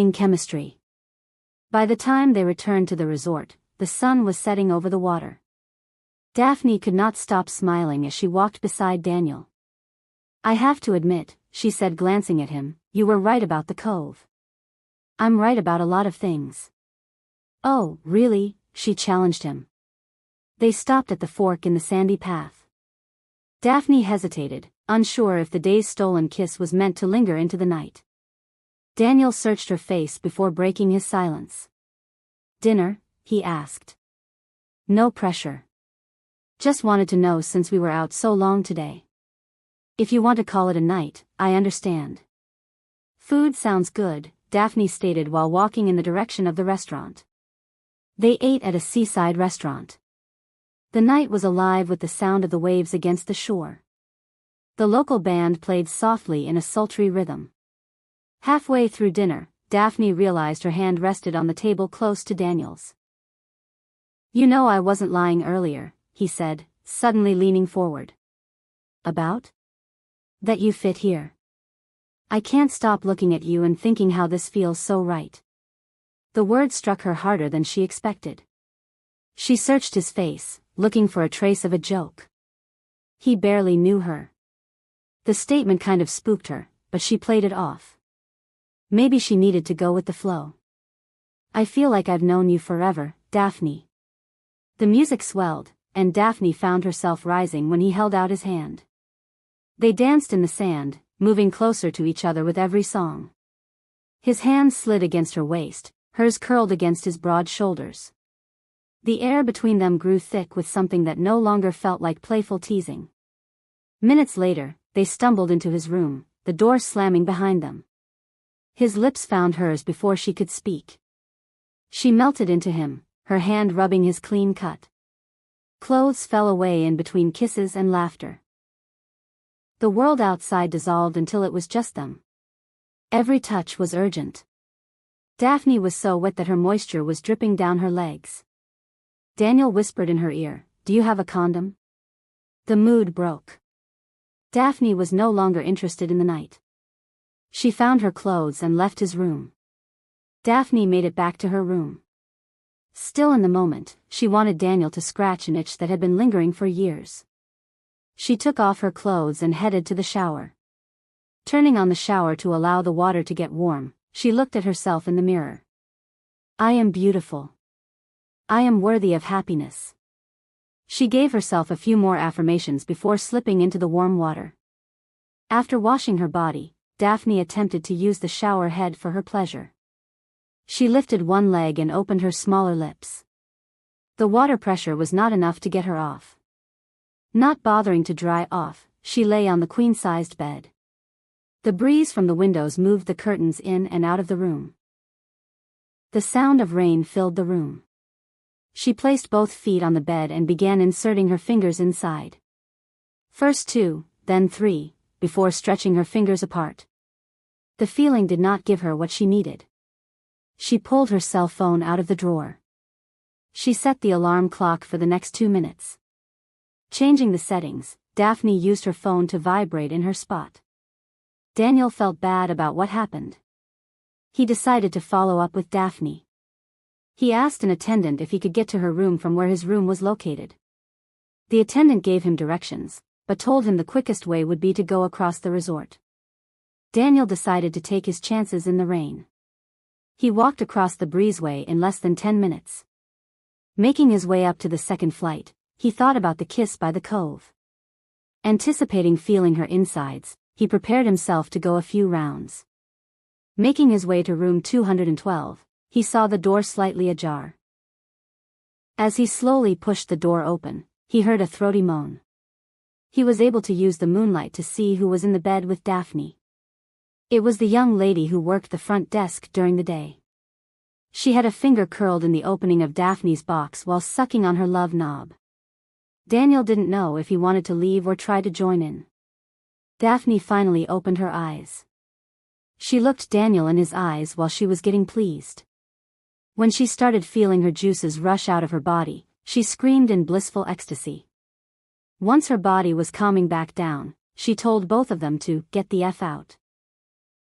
studying chemistry. By the time they returned to the resort, the sun was setting over the water. Daphne could not stop smiling as she walked beside Daniel. "I have to admit," she said, glancing at him, "you were right about the cove." "I'm right about a lot of things." "Oh, really?" she challenged him. They stopped at the fork in the sandy path. Daphne hesitated, unsure if the day's stolen kiss was meant to linger into the night. Daniel searched her face before breaking his silence. "Dinner?" he asked. "No pressure. Just wanted to know since we were out so long today. If you want to call it a night, I understand." "Food sounds good," Daphne stated while walking in the direction of the restaurant. They ate at a seaside restaurant. The night was alive with the sound of the waves against the shore. The local band played softly in a sultry rhythm. Halfway through dinner, Daphne realized her hand rested on the table close to Daniel's. "You know I wasn't lying earlier," he said, suddenly leaning forward. "About? That you fit here. I can't stop looking at you and thinking how this feels so right." The word struck her harder than she expected. She searched his face, looking for a trace of a joke. He barely knew her. The statement kind of spooked her, but she played it off. Maybe she needed to go with the flow. "I feel like I've known you forever, Daphne." The music swelled, and Daphne found herself rising when he held out his hand. They danced in the sand, moving closer to each other with every song. His hands slid against her waist, hers curled against his broad shoulders. The air between them grew thick with something that no longer felt like playful teasing. Minutes later, they stumbled into his room, the door slamming behind them. His lips found hers before she could speak. She melted into him, her hand rubbing his clean cut. Clothes fell away in between kisses and laughter. The world outside dissolved until it was just them. Every touch was urgent. Daphne was so wet that her moisture was dripping down her legs. Daniel whispered in her ear, "Do you have a condom?" The mood broke. Daphne was no longer interested in the night. She found her clothes and left his room. Daphne made it back to her room. Still in the moment, she wanted Daniel to scratch an itch that had been lingering for years. She took off her clothes and headed to the shower. Turning on the shower to allow the water to get warm, she looked at herself in the mirror. "I am beautiful. I am worthy of happiness." She gave herself a few more affirmations before slipping into the warm water. After washing her body, Daphne attempted to use the shower head for her pleasure. She lifted one leg and opened her smaller lips. The water pressure was not enough to get her off. Not bothering to dry off, she lay on the queen-sized bed. The breeze from the windows moved the curtains in and out of the room. The sound of rain filled the room. She placed both feet on the bed and began inserting her fingers inside. First 2, then 3, before stretching her fingers apart. The feeling did not give her what she needed. She pulled her cell phone out of the drawer. She set the alarm clock for the next 2 minutes. Changing the settings, Daphne used her phone to vibrate in her spot. Daniel felt bad about what happened. He decided to follow up with Daphne. He asked an attendant if he could get to her room from where his room was located. The attendant gave him directions, but told him the quickest way would be to go across the resort. Daniel decided to take his chances in the rain. He walked across the breezeway in less than 10 minutes. Making his way up to the second flight, he thought about the kiss by the cove. Anticipating feeling her insides, he prepared himself to go a few rounds. Making his way to room 212, he saw the door slightly ajar. As he slowly pushed the door open, he heard a throaty moan. He was able to use the moonlight to see who was in the bed with Daphne. It was the young lady who worked the front desk during the day. She had a finger curled in the opening of Daphne's box while sucking on her love knob. Daniel didn't know if he wanted to leave or try to join in. Daphne finally opened her eyes. She looked Daniel in his eyes while she was getting pleased. When she started feeling her juices rush out of her body, she screamed in blissful ecstasy. Once her body was calming back down, she told both of them to get the F out.